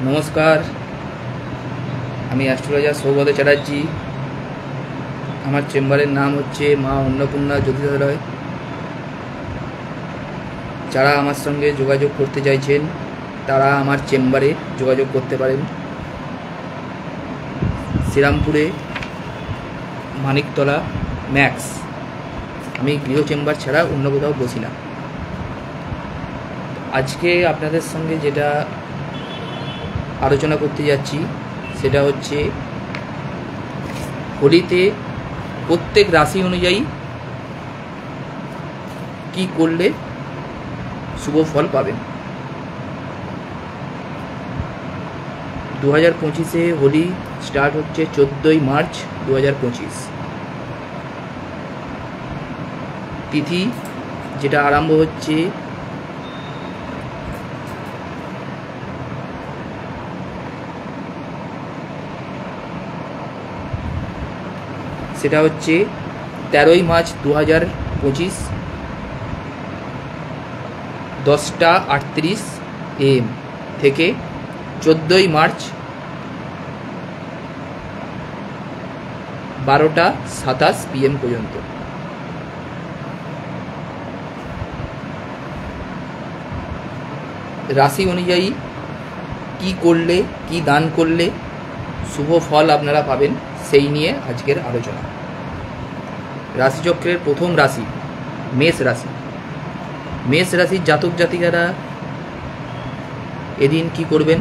নমস্কার, আমি অ্যাস্ট্রোলজার সৌগত চ্যাটার্জি। আমার চেম্বারের নাম হচ্ছে মা অন্নপূর্ণা জ্যোতিষালয়। যারা আমার সঙ্গে যোগাযোগ করতে চাইছেন তারা আমার চেম্বারে যোগাযোগ করতে পারেন। শ্রীরামপুরে মানিকতলা ম্যাক্স। আমি গৃহ চেম্বার ছাড়া অন্য কোথাও বসি না। আজকে আপনাদের সঙ্গে যেটা আলোচনা করতে যাচ্ছি সেটা হচ্ছে হোলিতে প্রত্যেক রাশি অনুযায়ী কি করলে শুভ ফল পাবেন। 2025-এ হোলি স্টার্ট হচ্ছে 14ই মার্চ 2025। তিথি যেটা আরম্ভ হচ্ছে সেটা হচ্ছে 13ই মার্চ 2025 10টা 38 AM থেকে 14ই মার্চ 12টা 27 PM পর্যন্ত। রাশি অনুযায়ী কি করলে, কি দান করলে শুভ ফল আপনারা পাবেন সেই নিয়ে আজকের আলোচনা। রাশিচক্রের প্রথম রাশি মেষ রাশি। মেষ রাশির জাতক জাতিকারা এদিন কি করবেন?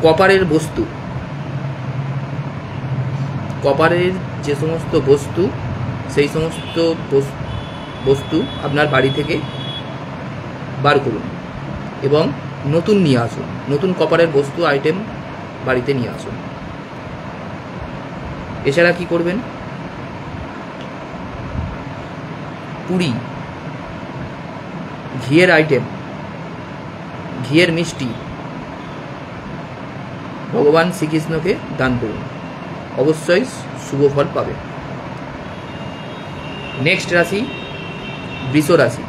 কপারের বস্তু, কপারের যে সমস্ত বস্তু সেই সমস্ত বস্তু আপনার বাড়ি থেকে বার করুন এবং নতুন নিয়ে আসুন। নতুন কপারের বস্তু আইটেম বাড়িতে নিয়ে আসুন। এছাড়া কি করবেন? পুরি, ঘিয়ের আইটেম, ঘিয়ের মিষ্টি ভগবান শ্রীকৃষ্ণকে দান করুন, অবশ্যই শুভ ফল পাবে। নেক্সট রাশি বৃষ রাশি।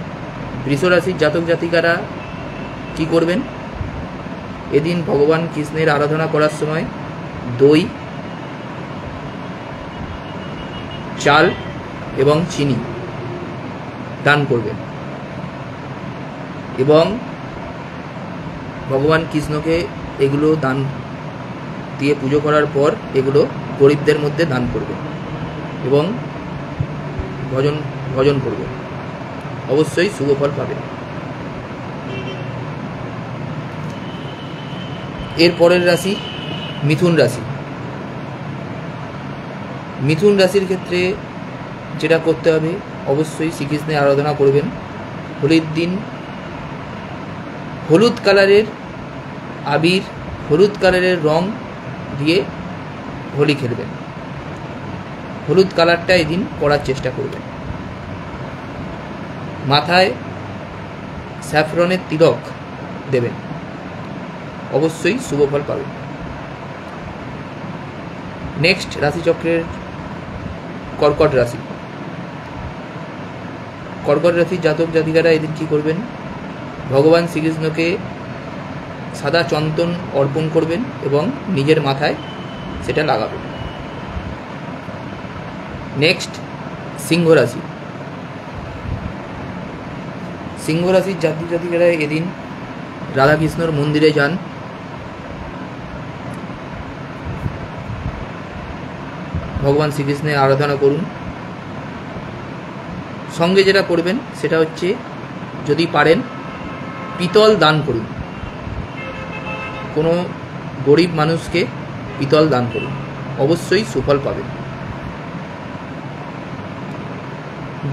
বৃষ রাশির জাতক জাতিকারা কি করবেন? এদিন ভগবান কৃষ্ণের আরাধনা করার সময় দই, চাল এবং চিনি দান করবেন এবং ভগবান কৃষ্ণকে এগুলো দান দিয়ে পুজো করার পর এগুলো গরিবদের মধ্যে দান করবেন এবং ভজন করবেন, অবশ্যই শুভ ফল পাবেন। এর পরের রাশি মিথুন রাশি। মিথুন রাশির ক্ষেত্রে যেটা করতে হবে, অবশ্যই শ্রীকৃষ্ণের আরাধনা করবেন। হোলির দিন হলুদ কালারের আবির, হলুদ কালারের রং দিয়ে হোলি খেলবেন। হলুদ কালারটা এদিন করার চেষ্টা করবেন। মাথায় স্যাফরনের তিলক দেবেন, অবশ্যই শুভ ফল পাবেন। নেক্সট রাশিচক্রের কর্কট রাশি। কর্কট রাশির জাতক জাতিকারা এদিন কি করবেন? ভগবান শ্রীকৃষ্ণকে সাদা চন্দন অর্পণ করবেন এবং নিজের মাথায় সেটা লাগাবেন। নেক্সট সিংহ রাশি। সিংহ রাশির জাতক জাতিকারা এদিন রাধাকৃষ্ণর মন্দিরে যান, ভগবান শ্রীকৃষ্ণের আরাধনা করুন। সঙ্গে যেটা করবেন সেটা হচ্ছে, যদি পারেন পিতল দান করুন, কোনো গরিব মানুষকে পিতল দান করুন, অবশ্যই সুফল পাবেন।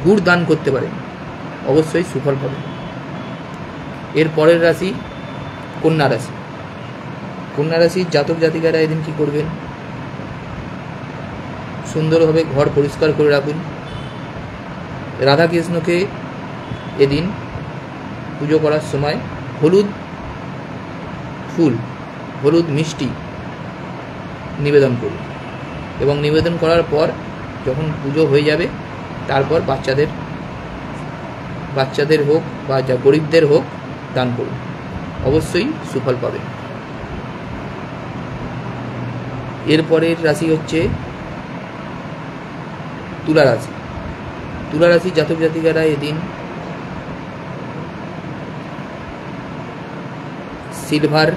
গুড় দান করতে পারেন, অবশ্যই সুফল পাবেন। এর পরের রাশি কন্যা রাশি। কন্যা রাশির জাতক জাতিকারা এদিন কি করবেন? সুন্দরভাবে ঘর পরিষ্কার করে রাখুন। রাধাকৃষ্ণকে এদিন পুজো করার সময় হলুদ ফুল, হলুদ মিষ্টি নিবেদন করুন এবং নিবেদন করার পর যখন পুজো হয়ে যাবে তারপর বাচ্চাদের হোক বা যা গরিবদের হোক দান করুন। অবশ্যই সুফল পাবেন। এরপরের রাশি হচ্ছে তুলা রাশি। তুলা রাশির জাতক জাতিকারা এদিন সিলভার,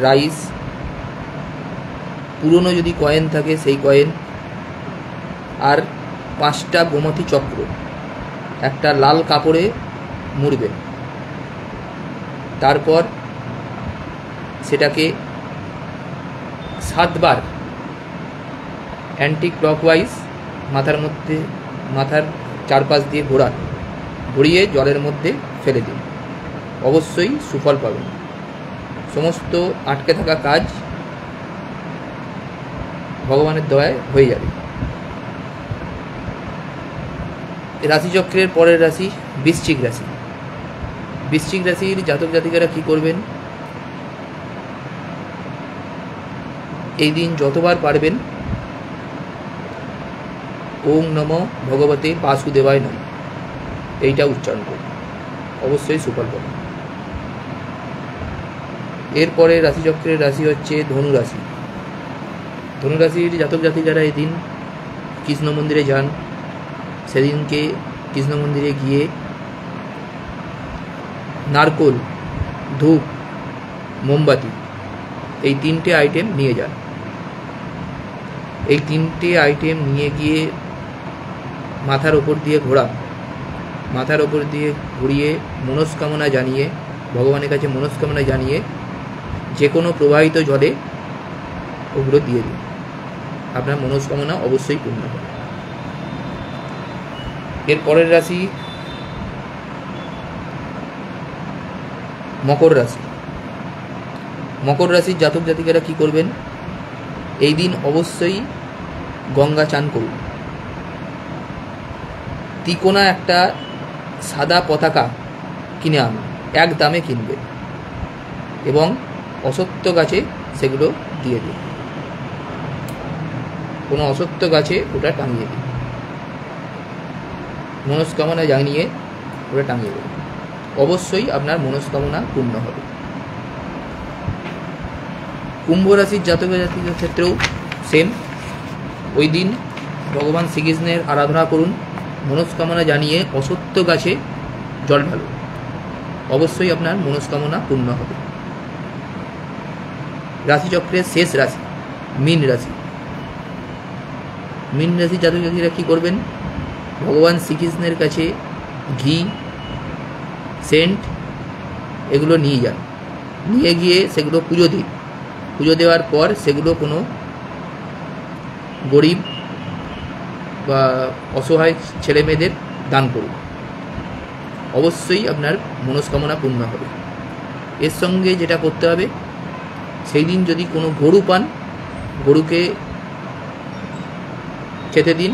রাইস, পুরনো যদি কয়েন থাকে সেই কয়েন, আর 5টা গোমতী চক্র একটা লাল কাপড়ে মুড়বেন। তারপর সেটাকে 7 বার অ্যান্টি ক্লকওয়াইজ মাথার চারপাশ দিয়ে ঘুরিয়ে জলের মধ্যে ফেলে দিন। অবশ্যই সুফল পাবেন। সমস্ত আটকে থাকা কাজ ভগবানের দয়ায় হয়ে যাবে। রাশিচক্রের পরের রাশি বৃশ্চিক রাশি। বৃশ্চিক রাশির জাতক জাতিকারা কী করবেন? এই দিন যতবার পারবেন ওম নমঃ ভগবতে বাসুদেবায় নমঃ এইটা উচ্চারণ করুন, অবশ্যই সুফল পাবেন। এরপরে রাশিচক্রের রাশি হচ্ছে ধনুরাশি। ধনুরাশির জাতক জাতিকারা এদিন কৃষ্ণ মন্দিরে যান। সেদিনকে কৃষ্ণ মন্দিরে গিয়ে নারকোল, ধূপ, মোমবাতি এই 3টে আইটেম নিয়ে যান। এই 3টে আইটেম নিয়ে গিয়ে মাথার ওপর দিয়ে ঘুরিয়ে মনস্কামনা জানিয়ে, ভগবানের কাছে মনস্কামনা জানিয়ে যে কোনো প্রবাহিত জলে ওগুলো দিয়ে দিন। আপনার মনস্কামনা অবশ্যই পূর্ণ হবে। এর পরের রাশি মকর রাশি। মকর রাশির জাতক জাতিকারা কী করবেন? এই দিন অবশ্যই গঙ্গা চান করুন। তিকোনা একটা সাদা পতাকা কিনে আনুন, এক দামে কিনবে এবং অসত্য গাছে সেগুলো দিয়ে দিন। কোনো অসত্য গাছে ওটা টাঙিয়ে দিন, মনস্কামনা জানিয়ে ওটা টাঙিয়ে দিন। অবশ্যই আপনার মনস্কামনা পূর্ণ হবে। কুম্ভ রাশির জাতক জাতিকার ক্ষেত্রেও সেম। ওই দিন ভগবান শ্রীকৃষ্ণের আরাধনা করুন, মনস্কামনা জানিয়ে অসত্য গাছে জল ঢালুন। অবশ্যই আপনার মনস্কামনা পূর্ণ হবে। রাশিচক্রের শেষ রাশি মীন রাশি। মীন রাশির জাতক জাতিরা কী করবেন? ভগবান শ্রীকৃষ্ণের কাছে ঘি, সেন্ট এগুলো নিয়ে যান। নিয়ে গিয়ে সেগুলো পুজো দিন। পুজো দেওয়ার পর সেগুলো কোনো গরিব বা অসহায় ছেলে মেয়েদের দান করুন। অবশ্যই আপনার মনস্কামনা পূর্ণ হবে। এর সঙ্গে যেটা করতে হবে, সেই দিন যদি কোনো গরু পান, গরুকে খেতে দিন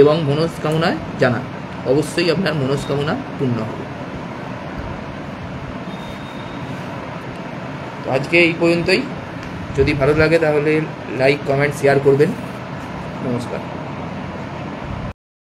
এবং মনস্কামনা জানান। অবশ্যই আপনার মনস্কামনা পূর্ণ হবে। তো আজকে এই পর্যন্তই। যদি ভালো লাগে তাহলে লাইক, কমেন্ট, শেয়ার করবেন। নমস্কার।